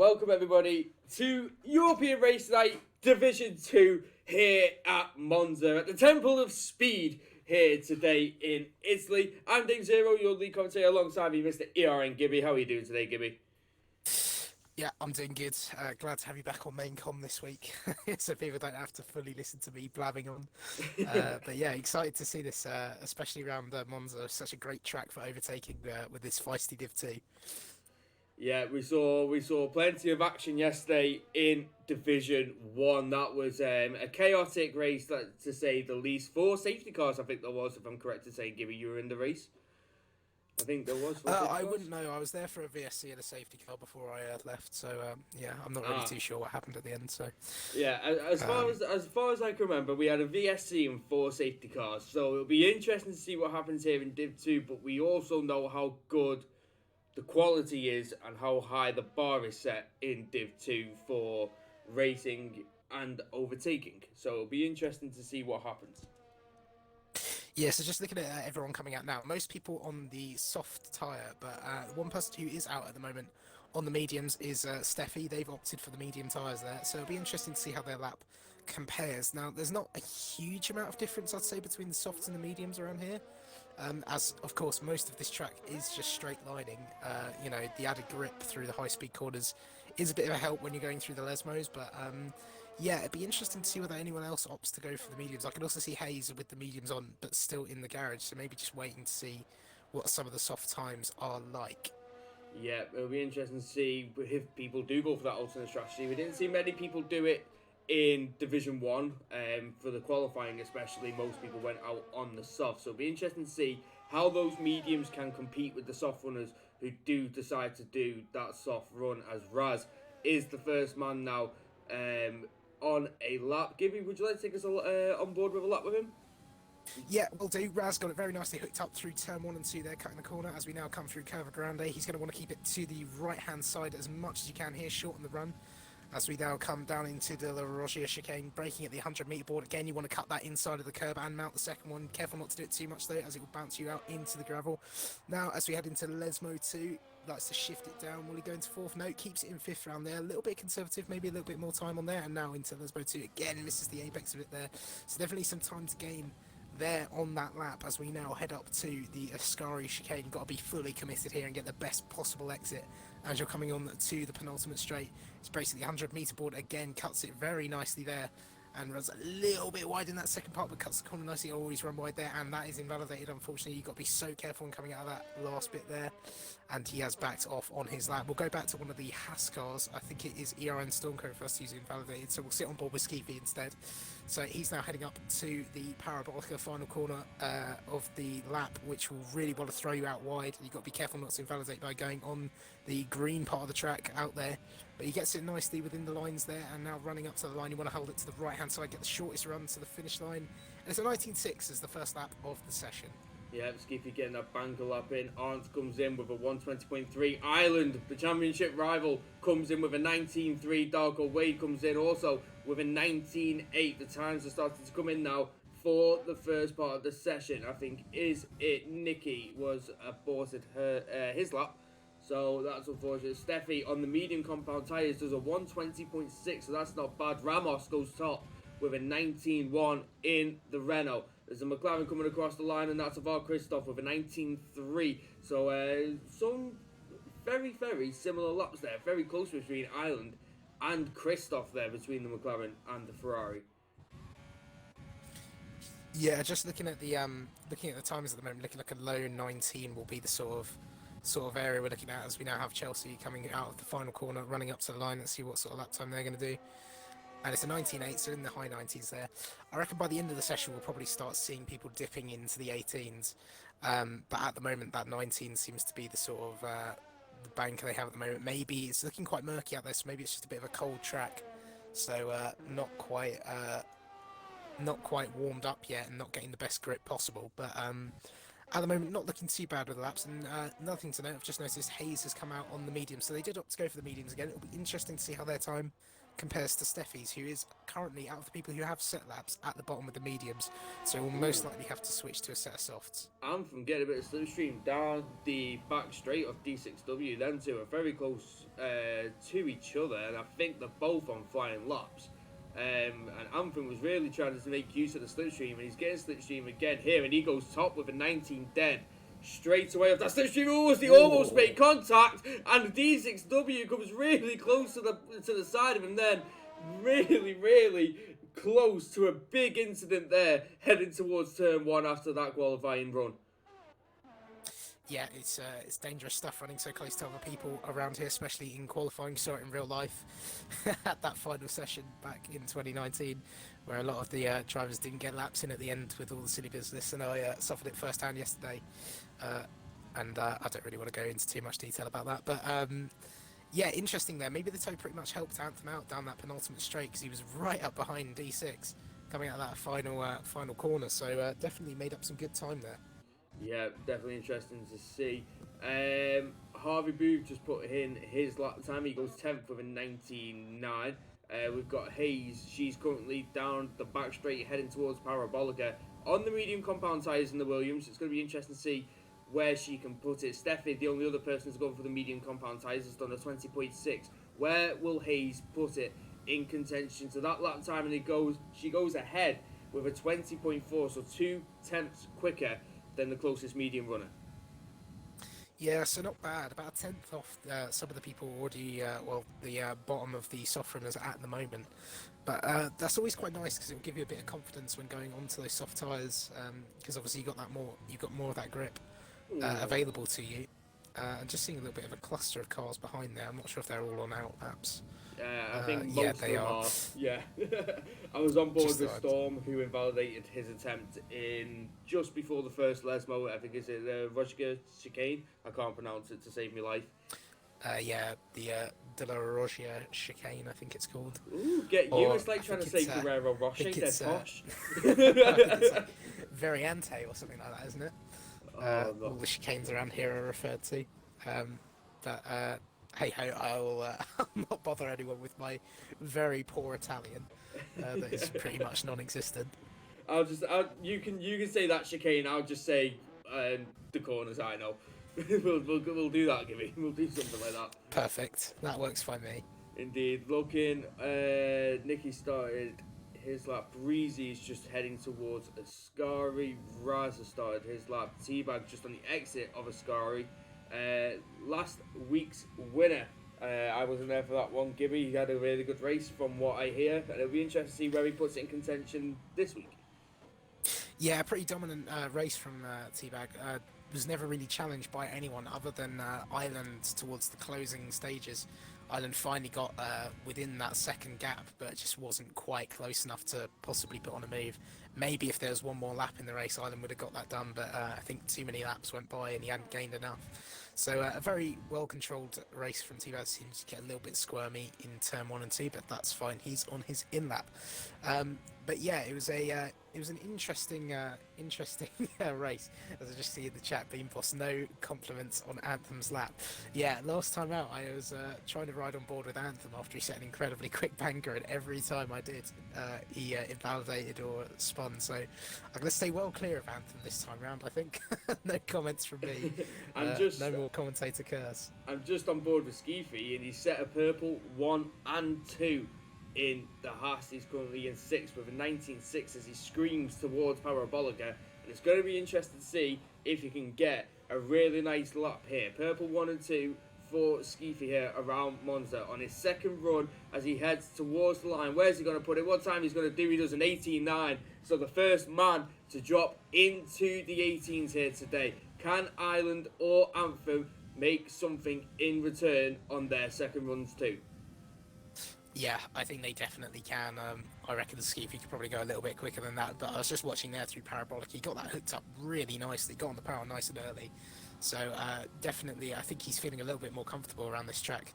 welcome everybody to European Race Night Division 2 here at Monza at the Temple of Speed here today in Italy. I'm Dave Zero, your lead commentator, alongside me, Mr. ERN Gibby. How are you doing today, Gibby? Yeah, I'm doing good. Glad to have you back on main com this week, so people don't have to fully listen to me blabbing on. But yeah, excited to see this, especially around Monza. Such a great track for overtaking with this feisty Div 2. Yeah, we saw plenty of action yesterday in Division 1. That was a chaotic race, to say the least. 4 safety cars, I think there was, if I'm correct in saying, Gibby, you were in the race. I think there was 4 safety I cars. wouldn't know. I was there for a VSC and a safety car before I left, so yeah, I'm not really too sure what happened at the end. So yeah, as far as I can remember, we had a VSC and 4 safety cars. So it'll be interesting to see what happens here in Div 2. But we also know how good the quality is and how high the bar is set in Div 2 for racing and overtaking. So it'll be interesting to see what happens. yeah, so just looking at everyone coming out now, most people on the soft tyre, but one person who is out at the moment on the mediums is Steffi. They've opted for the medium tyres there, so it'll be interesting to see how their lap compares. Now, there's not a huge amount of difference, I'd say, between the softs and the mediums around here. As of course most of this track is just straight lining. You know, the added grip through the high-speed corners is a bit of a help when you're going through the Lesmos, but yeah, it'd be interesting to see whether anyone else opts to go for the mediums. I can also see Hayes with the mediums on, but still in the garage, so maybe just waiting to see what some of the soft times are like. Yeah, it'll be interesting to see if people do go for that alternate strategy. We didn't see many people do it in Division 1, for the qualifying especially. Most people went out on the soft, so it'll be interesting to see how those mediums can compete with the soft runners who do decide to do that soft run, as Raz is the first man now on a lap. Gibby, would you like to take us on board with a lap with him? Yeah, will do. Raz got it very nicely hooked up through turn 1 and 2 there, cutting the corner. As we now come through Curva Grande, he's going to want to keep it to the right-hand side as much as you can here, shorten the run. As we now come down into the La Rogia chicane, braking at the 100-metre board. Again, you want to cut that inside of the curb and mount the second one. Careful not to do it too much, though, as it will bounce you out into the gravel. Now, as we head into Lesmo 2, likes to shift it down. Will he go into 4th? No, keeps it in 5th round there. A little bit conservative, maybe a little bit more time on there. And now into Lesmo 2 again, misses the apex of it there. So definitely some time to gain there on that lap as we now head up to the Ascari chicane. Got to be fully committed here and get the best possible exit as you're coming on to the penultimate straight. It's basically the 100-metre board again, cuts it very nicely there and runs a little bit wide in that second part, but cuts the corner nicely. Always run wide there, and that is invalidated. Unfortunately, you've got to be so careful when coming out of that last bit there, and he has backed off on his lap. We'll go back to one of the Haas cars. I think it is ERN Stormcoat for us to use invalidated, so we'll sit on board with Skeefy instead. So he's now heading up to the Parabolica final corner of the lap, which will really want to throw you out wide. You've got to be careful not to invalidate by going on the green part of the track out there. But he gets it nicely within the lines there, and now running up to the line, you want to hold it to the right-hand side, get the shortest run to the finish line. And it's a 19.6 as the first lap of the session. Yeah, Skiffy getting that banker lap in. Arndt comes in with a 120.3. Ireland, the championship rival, comes in with a 19.3. Darko Wade comes in also with a 19.8. The times are starting to come in now for the first part of the session. I think, is it Nikki was aborted his lap. So that's unfortunate. Steffi on the medium compound tyres does a 120.6, so that's not bad. Ramos goes top with a 19.1 in the Renault. There's a McLaren coming across the line, and that's Avar Christoph with a 19.3. So some very, very similar laps there. Very close between Ireland and Christoph there, between the McLaren and the Ferrari. Yeah, just looking at the times at the moment, looking like a low 19 will be the sort of area we're looking at, as we now have Chelsea coming out of the final corner, running up to the line and see what sort of lap time they're going to do. And it's a 19.8, so in the high 90s there. I reckon by the end of the session we'll probably start seeing people dipping into the 18s. But at the moment that 19 seems to be the sort of the banker they have at the moment. Maybe it's looking quite murky out there, so maybe it's just a bit of a cold track. So not quite warmed up yet and not getting the best grip possible. But at the moment, not looking too bad with the laps. And another thing to note, I've just noticed Hayes has come out on the medium. So they did opt to go for the mediums again. It'll be interesting to see how their time compares to Steffi's, who is currently, out of the people who have set laps, at the bottom of the mediums, so will Ooh. most likely have to switch to a set of softs. Anthem getting a bit of slipstream down the back straight of D6W. Them two are very close to each other, and I think they're both on flying laps. And Anthem was really trying to make use of the slipstream, and he's getting slipstream again here, and he goes top with a 19 dead. Straight away off that slipstream, he almost made contact, and the D6W comes really close to the side of him. Then, really close to a big incident there, heading towards turn 1 after that qualifying run. Yeah, it's dangerous stuff running so close to other people around here, especially in qualifying. Saw it in real life at that final session back in 2019, where a lot of the drivers didn't get laps in at the end with all the silly business, and I suffered it firsthand yesterday. And I don't really want to go into too much detail about that, but yeah, interesting there. Maybe the tow pretty much helped Anthem out down that penultimate straight, because he was right up behind D6 coming out of that final corner, so definitely made up some good time there. Yeah, definitely interesting to see. Harvey Booth just put in his lap time. He goes 10th with a 19.9. We've got Hayes. She's currently down the back straight heading towards Parabolica on the medium compound tyres in the Williams. It's going to be interesting to see where she can put it. Steffi, the only other person who's gone for the medium compound tyres, has done a 20.6. Where will Hayes put it in contention to that lap time? And she goes ahead with a 20.4, so 2/10 quicker than the closest medium runner. Yeah, so not bad. About a tenth off some of the people already, the bottom of the soft runners at the moment. But that's always quite nice, because it will give you a bit of confidence when going onto those soft tyres, because obviously you've got more of that grip available to you. And just seeing a little bit of a cluster of cars behind there. I'm not sure if they're all on out laps. I think most of them are. Yeah. I was on board with Storm, who invalidated his attempt in just before the first Lesmo. I think it's the Roger chicane. I can't pronounce it to save my life. Yeah, the De La Rogia chicane, I think it's called. Ooh, it's like trying to say Guerrero Rocher, they're posh. It's like Variante or something like that, isn't it? All the chicanes around here are referred to. Hey ho, I'll not bother anyone with my very poor Italian that is pretty much non-existent. You can say that chicane. I'll just say the corners. I know. we'll do that, Gibby. We'll do something like that. Perfect. That works for me. Indeed. Looking, Nicky started his lap. Breezy's just heading towards Ascari. Raz has started his lap. Teabag just on the exit of Ascari. Last week's winner. I wasn't there for that one. Gibby, he had a really good race from what I hear, and it'll be interesting to see where he puts it in contention this week. Yeah, pretty dominant race from Teabag. Was never really challenged by anyone other than Island towards the closing stages. Island finally got within that second gap, but it just wasn't quite close enough to possibly put on a move. Maybe if there was one more lap in the race, Island would have got that done, but I think too many laps went by and he hadn't gained enough. So a very well-controlled race from T-Baz. Seems to get a little bit squirmy in turn 1 and 2, but that's fine. He's on his in-lap. But yeah, it was an interesting race. As I just see in the chat, Beamboss, no compliments on Anthem's lap. Yeah, last time out I was trying to ride on board with Anthem after he set an incredibly quick banker, and every time I did, he invalidated or spun. So I'm going to stay well clear of Anthem this time round, I think. No comments from me. No more commentator curse. I'm just on board with Skeefy, and he set a purple 1 and 2. In the Haas. He's currently in 6th with a 19.6 as he screams towards Parabolica, and it's going to be interesting to see if he can get a really nice lap here. Purple 1 and 2 for Skeefy here around Monza on his second run as he heads towards the line. Where's he going to put it? What time he's going to do? He does an 18.9, so the first man to drop into the 18s here today. Can Island or Anthem make something in return on their second runs too? Yeah, I think they definitely can. I reckon the Skeefy could probably go a little bit quicker than that, but I was just watching there through Parabolic. He got that hooked up really nicely, got on the power nice and early. So definitely, I think he's feeling a little bit more comfortable around this track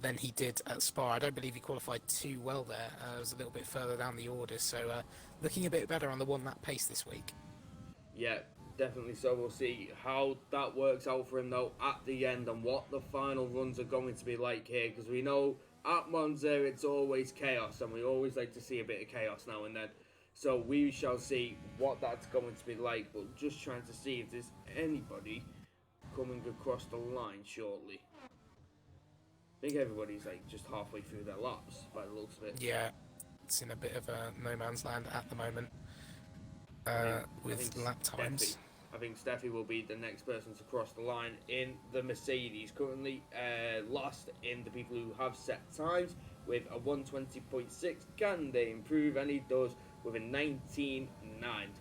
than he did at Spa. I don't believe he qualified too well there. It was a little bit further down the order, so looking a bit better on the one-lap pace this week. Yeah, definitely so. We'll see how that works out for him, though, at the end and what the final runs are going to be like here, because we know at Monza, it's always chaos, and we always like to see a bit of chaos now and then. So we shall see what that's going to be like, but just trying to see if there's anybody coming across the line shortly. I think everybody's like just halfway through their laps by the looks of it. Yeah, it's in a bit of a no man's land at the moment with lap times. I think Steffi will be the next person to cross the line in the Mercedes. Currently last in the people who have set times with a 120.6. Can they improve? And he does with a 19.9.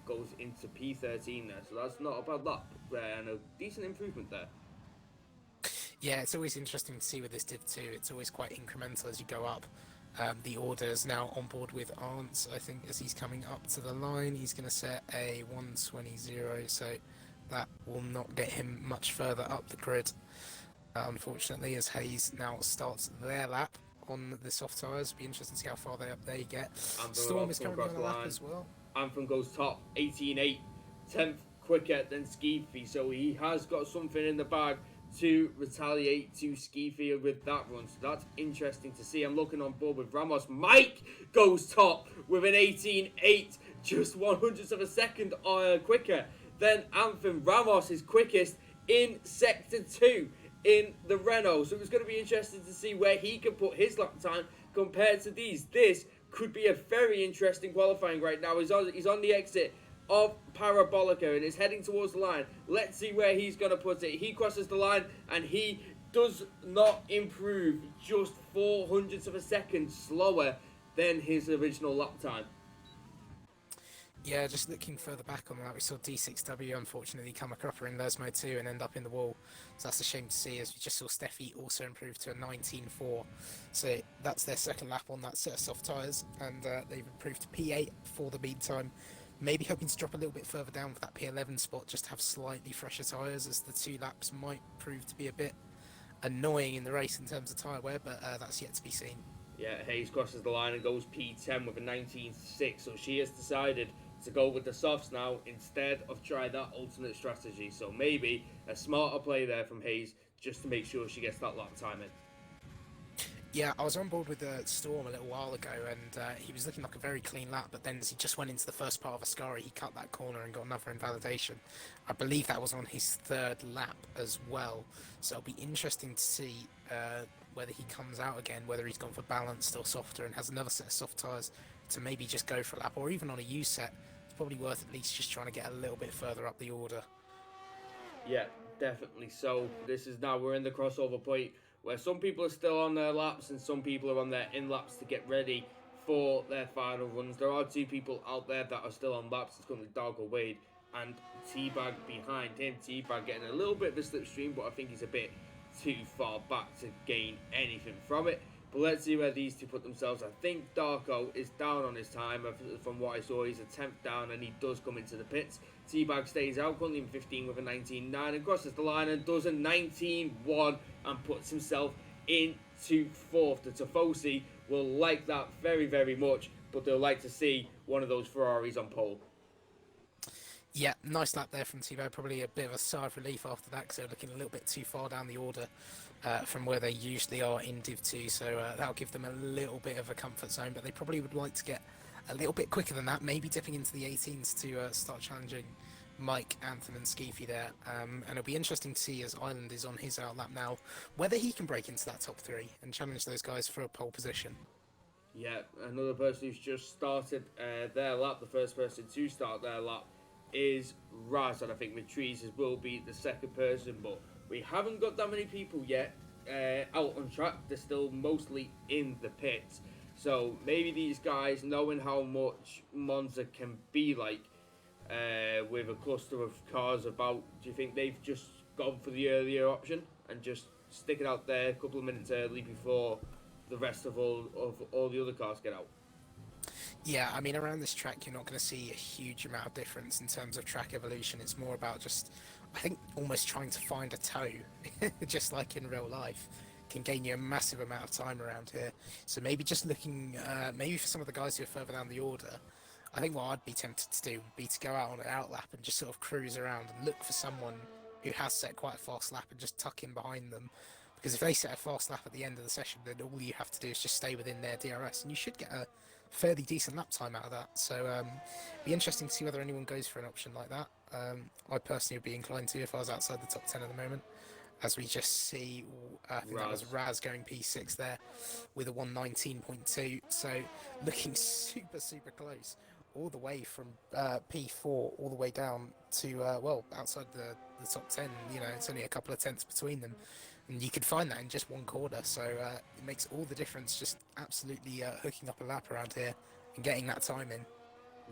Goes into P13 there. So that's not a bad lap and a decent improvement there. Yeah, it's always interesting to see with this Div 2. It's always quite incremental as you go up. The order is now on board with Arndt. I think as he's coming up to the line, he's going to set a 120.0, so that will not get him much further up the grid. Unfortunately, as Hayes now starts their lap on the soft tyres, it'll be interesting to see how far they get. Storm is currently on the lap as well. Anthem goes top, 18.8, 10th quicker than Skeefy, so he has got something in the bag to retaliate to Skeefy with that run. So that's interesting to see. I'm looking on board with Ramos. Mike goes top with an 18.8, just 100th of a second quicker than Anthem. Ramos is quickest in Sector 2 in the Renault. So it's going to be interesting to see where he can put his lap time compared to these. This could be a very interesting qualifying right now. He's on the exit of Parabolica and is heading towards the line. Let's see where he's going to put it. He crosses the line and he does not improve, just 0.04 of a second slower than his original lap time. Yeah, just looking further back on that, we saw D6W unfortunately come a cropper in Lesmo too and end up in the wall. So that's a shame to see, as we just saw Steffi also improve to a 19.4. So that's their second lap on that set of soft tyres, and they've improved to P8 for the meantime. Maybe hoping to drop a little bit further down for that P11 spot, just to have slightly fresher tyres, as the 2 laps might prove to be a bit annoying in the race in terms of tyre wear, but that's yet to be seen. Yeah, Hayes crosses the line and goes P10 with a 19.6, so she has decided to go with the softs now instead of try that alternate strategy. So maybe a smarter play there from Hayes just to make sure she gets that lap time in. Yeah, I was on board with Storm a little while ago, and he was looking like a very clean lap, but then as he just went into the first part of Ascari, he cut that corner and got another invalidation. I believe that was on his 3rd lap as well, so it'll be interesting to see whether he comes out again, whether he's gone for balanced or softer and has another set of soft tyres to maybe just go for a lap, or even on a U set. It's probably worth at least just trying to get a little bit further up the order. Yeah, definitely so. This is now, we're in the crossover point where some people are still on their laps and some people are on their in laps to get ready for their final runs. There are 2 people out there that are still on laps. It's currently Dargo Wade and T-Bag behind him. T-Bag getting a little bit of a slipstream, but I think he's a bit too far back to gain anything from it. But let's see where these 2 put themselves. I think Darko is down on his time. From what I saw, he's a 10th down and he does come into the pits. T-Bag stays out, currently in 15 with a 19.9 and crosses the line and does a 19.1 and puts himself into 4th. The Tifosi will like that very, very much, but they'll like to see one of those Ferraris on pole. Yeah, nice lap there from T-Bag. Probably a bit of a sigh of relief after that, because they're looking a little bit too far down the order from where they usually are in Div 2, so that'll give them a little bit of a comfort zone, but they probably would like to get a little bit quicker than that, maybe dipping into the 18s to start challenging Mike, Anthem and Skeefy there. And it'll be interesting to see, as Island is on his outlap now, whether he can break into that top 3 and challenge those guys for a pole position. Yeah, another person who's just started their lap, the first person to start their lap, is Raz, and I think Matriz will be the second person, but we haven't got that many people yet out on track. They're still mostly in the pits, so maybe these guys, knowing how much Monza can be like with a cluster of cars about, do you think they've just gone for the earlier option and just stick it out there a couple of minutes early before the rest of all the other cars get out? Yeah, I mean, around this track, you're not going to see a huge amount of difference in terms of track evolution. It's more about just, I think, almost trying to find a toe, just like in real life, can gain you a massive amount of time around here. So maybe just looking, maybe for some of the guys who are further down the order, I think what I'd be tempted to do would be to go out on an outlap and just sort of cruise around and look for someone who has set quite a fast lap and just tuck in behind them Because if they set a fast lap at the end of the session, then all you have to do is just stay within their DRS, and you should get a fairly decent lap time out of that. So be interesting to see whether anyone goes for an option like that. I personally would be inclined to if I was outside the top 10 at the moment, as we just see, I think that was Raz going P6 there with a 119.2, so looking super close all the way from P4 all the way down to, well, outside the top 10. You know, it's only a couple of tenths between them, and you could find that in just one corner, so it makes all the difference just absolutely hooking up a lap around here and getting that time in.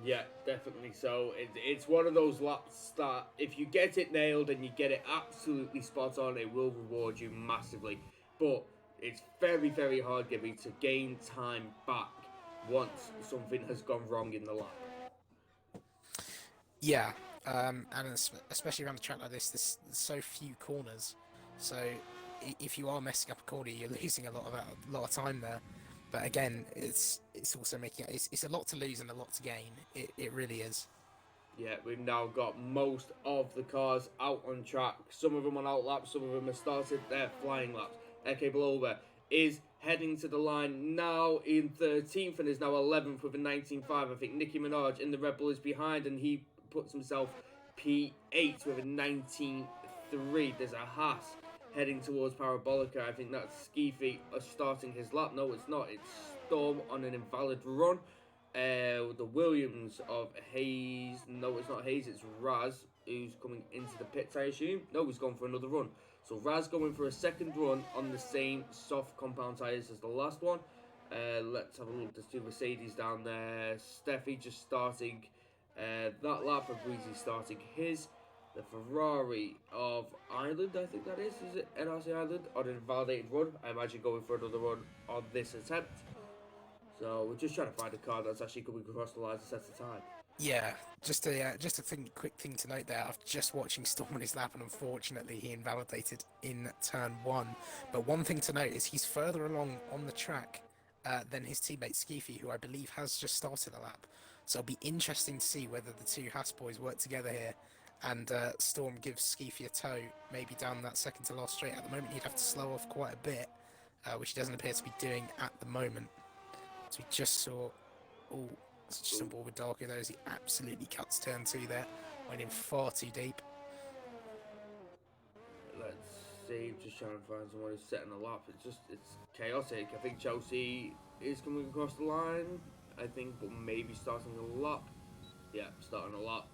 Yeah, definitely. So it's one of those laps that if you get it nailed and you get it absolutely spot on, it will reward you massively. But it's very hard, Gibby, to gain time back once something has gone wrong in the lap. Yeah, and especially around a track like this, there's so few corners. So if you are messing up a corner, you're losing a lot of time there. But again, it's also making it's a lot to lose and a lot to gain. It really is. Yeah, we've now got most of the cars out on track. Some of them on out laps, some of them have started their flying laps. Eke Blover is heading to the line now in 13th and is now 11th with a 19.5. I think Nicki Minaj in the Red Bull is behind, and he puts himself P8 with a 19.3. There's a Haas heading towards Parabolica. I think that's Skeefy starting his lap. No, it's not. It's Storm on an invalid run. The Williams of Hayes. No, it's not Hayes. It's Raz who's coming into the pits, I assume. No, he's gone for another run. So Raz going for a second run on the same soft compound tyres as the last one. Let's have a look. There's two Mercedes down there. Steffi just starting that lap. Fabrizi starting his. The Ferrari of Ireland, I think that is it NRC Ireland, on an invalidated run. I imagine going for another run on this attempt. So we're just trying to find a car that's actually coming across the lines and sets the time. Yeah, just a quick thing to note there. I've just watching Storm on his lap, and unfortunately he invalidated in turn 1. But one thing to note is he's further along on the track than his teammate Skeefy, who I believe has just started a lap. So it'll be interesting to see whether the two Haas boys work together here, and Storm gives Skeefy a tow, maybe down that second to last straight. At the moment, he'd have to slow off quite a bit, which he doesn't appear to be doing at the moment. So we just saw, it's just on board with Darko there as he absolutely cuts turn 2 there, went in far too deep. Let's see, just trying to find someone who's setting a lap. It's chaotic. I think Chelsea is coming across the line, I think, but maybe starting a lap. Yeah, starting a lap.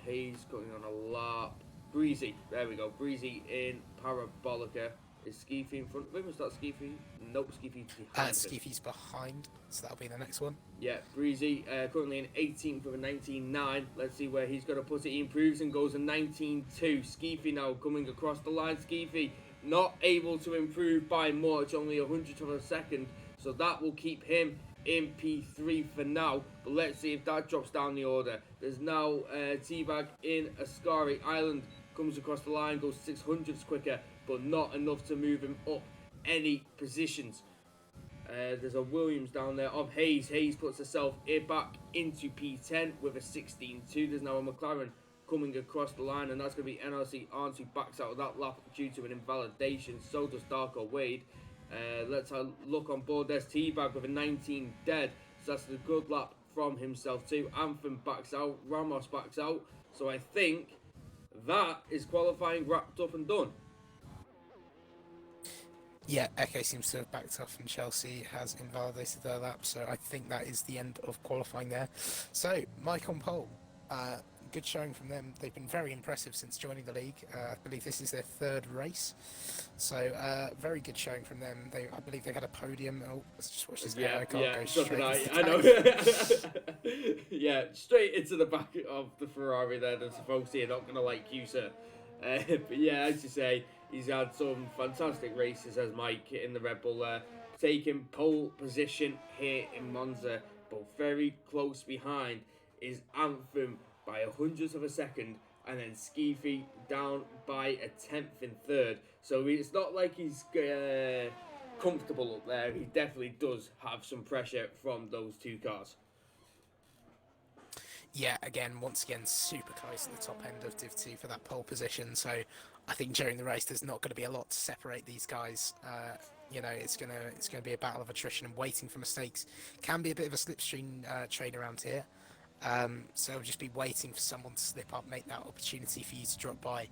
Hayes going on a lap. Breezy, there we go. Breezy in Parabolica. Is Skeefy in front of him? Is that Skeefy? Nope, Skeefy's behind him. Skeefy's behind, so that'll be the next one. Yeah, Breezy currently in 18th with a 19.9. Let's see where he's going to put it. He improves and goes a 19.2. Skeefy now coming across the line. Skeefy not able to improve by much, only 100th of a second. So that will keep him in P3 for now. But let's see if that drops down the order. There's now T-Bag in Ascari Island. Comes across the line, goes 600ths quicker, but not enough to move him up any positions. There's a Williams down there of Hayes. Hayes puts herself back into P10 with a 16.2. There's now a McLaren coming across the line, and that's going to be NRC Arns, who backs out of that lap due to an invalidation. So does Darko Wade. Let's have a look on board. There's T-Bag with a 19 dead. So that's a good lap from himself too. Anthem backs out. Ramos backs out. So I think that is qualifying wrapped up and done. Yeah, Eke seems to have backed off and Chelsea has invalidated their lap, so I think that is the end of qualifying there. So, Mike on pole. Good showing from them. They've been very impressive since joining the league. I believe this is their 3rd race. So, very good showing from them. I believe they had a podium. Oh, let's just watch this now. I can't go straight I know. Yeah, straight into the back of the Ferrari there. There's folks here not going to like you, sir. But yeah, as you say, he's had some fantastic races as Mike in the Red Bull there, taking pole position here in Monza, but very close behind is Anthem by 100th of a second, and then Skeefy down by a 10th in 3rd. So it's not like he's comfortable up there. He definitely does have some pressure from those two cars. Yeah, again, once again, super close at the top end of Div 2 for that pole position. So I think during the race, there's not going to be a lot to separate these guys. It's gonna be a battle of attrition and waiting for mistakes. Can be a bit of a slipstream train around here. So we'll just be waiting for someone to slip up, make that opportunity for you to drop by,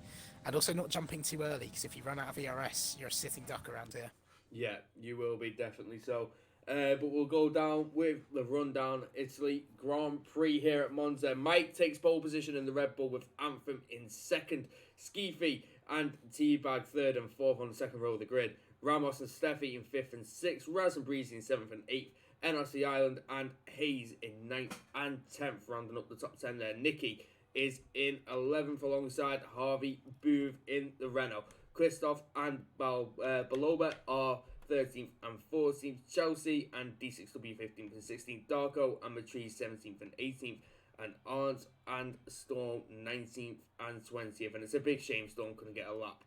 and also not jumping too early because if you run out of ERS, you're a sitting duck around here. Yeah, you will be, definitely so. But we'll go down with the rundown. Italy Grand Prix here at Monza. Mike takes pole position in the Red Bull with Anthem in second. Skifi and Teabag third and fourth on the second row of the grid. Ramos and Steffi in fifth and sixth. Raz and Breezy in seventh and eighth. NRC Island and Hayes in ninth and 10th, rounding up the top 10 there. Nicky is in 11th alongside Harvey Booth in the Renault. Christoph and Baloba are 13th and 14th. Chelsea and D6W 15th and 16th. Darko and Matrice 17th and 18th. And Arndt and Storm 19th and 20th. And it's a big shame Storm couldn't get a lap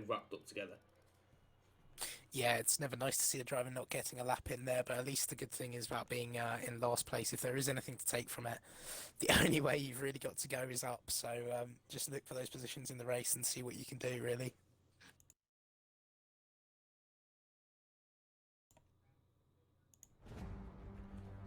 wrapped up together. Yeah, it's never nice to see a driver not getting a lap in there, but at least the good thing is about being in last place. If there is anything to take from it, the only way you've really got to go is up. So just look for those positions in the race and see what you can do, really.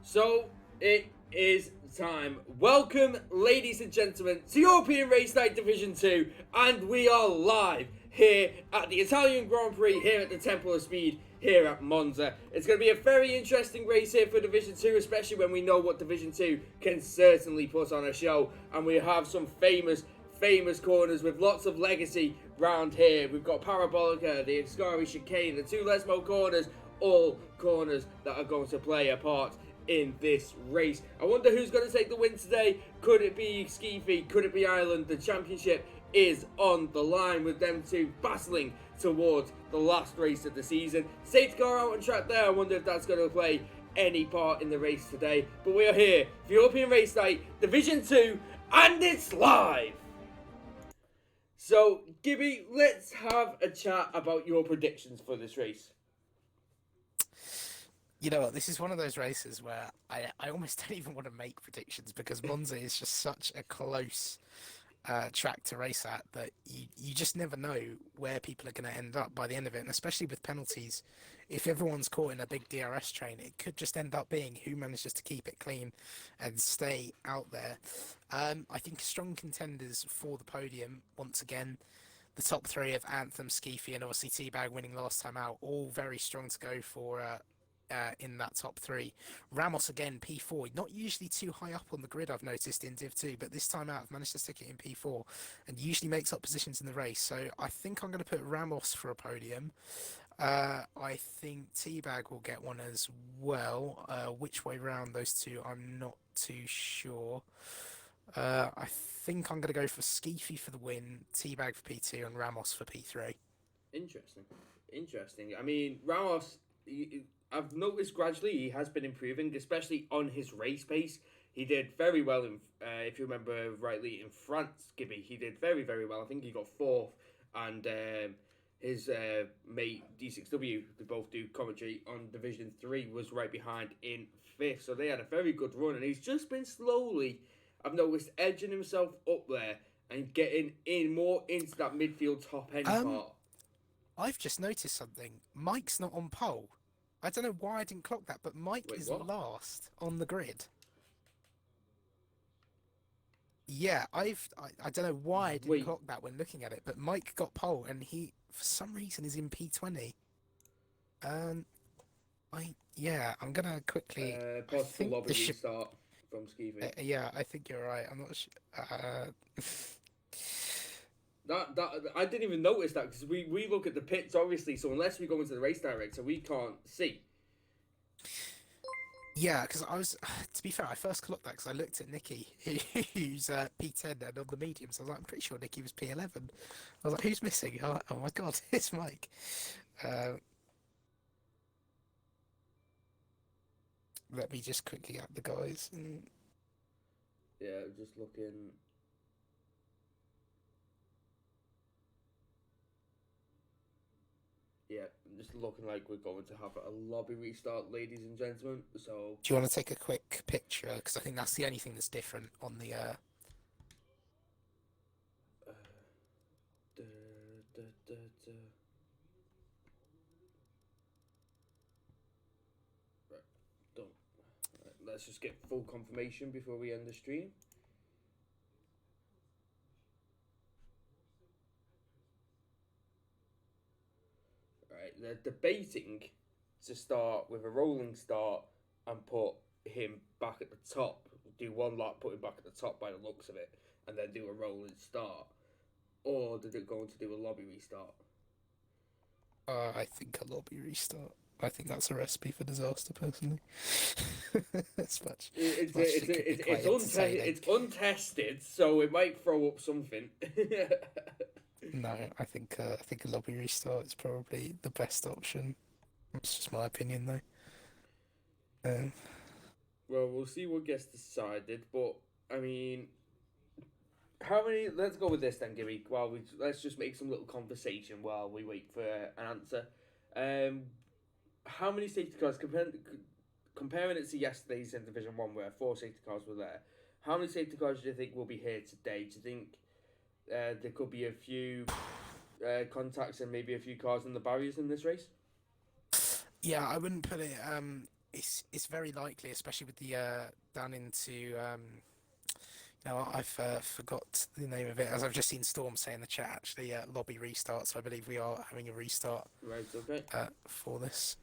So it is time. Welcome, ladies and gentlemen, to European Race Night Division 2, and we are live here at the Italian Grand Prix here at the Temple of Speed here at Monza. It's going to be a very interesting race here for Division 2, especially when we know what Division 2 can certainly put on a show, and we have some famous corners with lots of legacy round here. We've got Parabolica, the Ascari Chicane, the two Lesmo corners, all corners that are going to play a part in this race. I wonder who's going to take the win today. Could it be Skifi? Could it be Ireland? The championship is on the line with them two battling towards the last race of the season. Safety car out on track there. I wonder if that's going to play any part in the race today. But we are here for European Race Night Division 2, and it's live! So, Gibby, let's have a chat about your predictions for this race. You know what, this is one of those races where I almost don't even want to make predictions because Monza is just such a close track to race at that you just never know where people are going to end up by the end of it. And especially with penalties, if everyone's caught in a big DRS train, it could just end up being who manages to keep it clean and stay out there. I think strong contenders for the podium, once again, the top three of Anthem, Skifi, and obviously Teabag winning last time out, all very strong to go for in that top three. Ramos again, P4, not usually too high up on the grid, I've noticed in Div 2, but this time out I've managed to stick it in P4 and usually makes up positions in the race. So I think I'm going to put Ramos for a podium. I think Teabag will get one as well. Which way round those two, I'm not too sure. I think I'm going to go for Skifi for the win, Teabag for P2, and Ramos for P3. Interesting. I mean, Ramos, I've noticed gradually he has been improving, especially on his race pace. He did very well in, if you remember rightly, in France, Gibby. He did very, very well. I think he got fourth, and his mate D6W, they both do commentary on Division 3, was right behind in fifth. So they had a very good run, and he's just been slowly, I've noticed, edging himself up there and getting in more into that midfield top end part. I've just noticed something. Mike's not on pole. I don't know why I didn't clock that, but Mike is last on the grid. Yeah, I don't know why I didn't clock that when looking at it, but Mike got pole and he, for some reason, is in P20. I'm gonna quickly. Possible lobby restart from Skifi. Yeah, I think you're right. I'm not sure. That I didn't even notice that because we look at the pits obviously, so unless we go into the race director, we can't see. Yeah, because I was, to be fair, I first clocked that because I looked at Nicky, who's P10 and on the medium, so I was like, I'm pretty sure Nicky was P11. I was like, who's missing? Oh my god, it's Mike. Let me just quickly add the guys. Yeah, just looking. Yeah, just looking like we're going to have a lobby restart, ladies and gentlemen. So, Do you want to take a quick picture? Because I think that's the only thing that's different on the. uh, da, da, da, da. Right, done. Right, let's just get full confirmation before we end the stream. Right, they're debating to start with a rolling start and put him back at the top. Do one lap, put him back at the top by the looks of it, and then do a rolling start. Or did it go on to do a lobby restart? I think a lobby restart. I think that's a recipe for disaster, personally. As much, as much as it could be quite entertaining. It's untested, so it might throw up something. No, I think a lobby restart is probably the best option. That's just my opinion, though. Well, we'll see what gets decided, but I mean, how many? Let's go with this then, Gibby. Let's just make some little conversation while we wait for an answer. How many safety cars comparing it to yesterday's in Division 1 where 4 safety cars were there? How many safety cars do you think will be here today? Do you think there could be a few contacts and maybe a few cars in the barriers in this race? Yeah, I wouldn't put it. It's very likely, especially with the down into. I've forgot the name of it, as I've just seen Storm say in the chat. Actually, lobby restart. So I believe we are having a restart. Right. Okay. For this.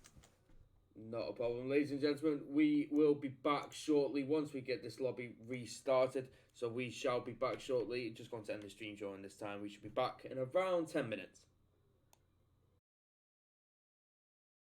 Not a problem, ladies and gentlemen. We will be back shortly once we get this lobby restarted. So we shall be back shortly. Just going to end the stream during this time. We should be back in around 10 minutes.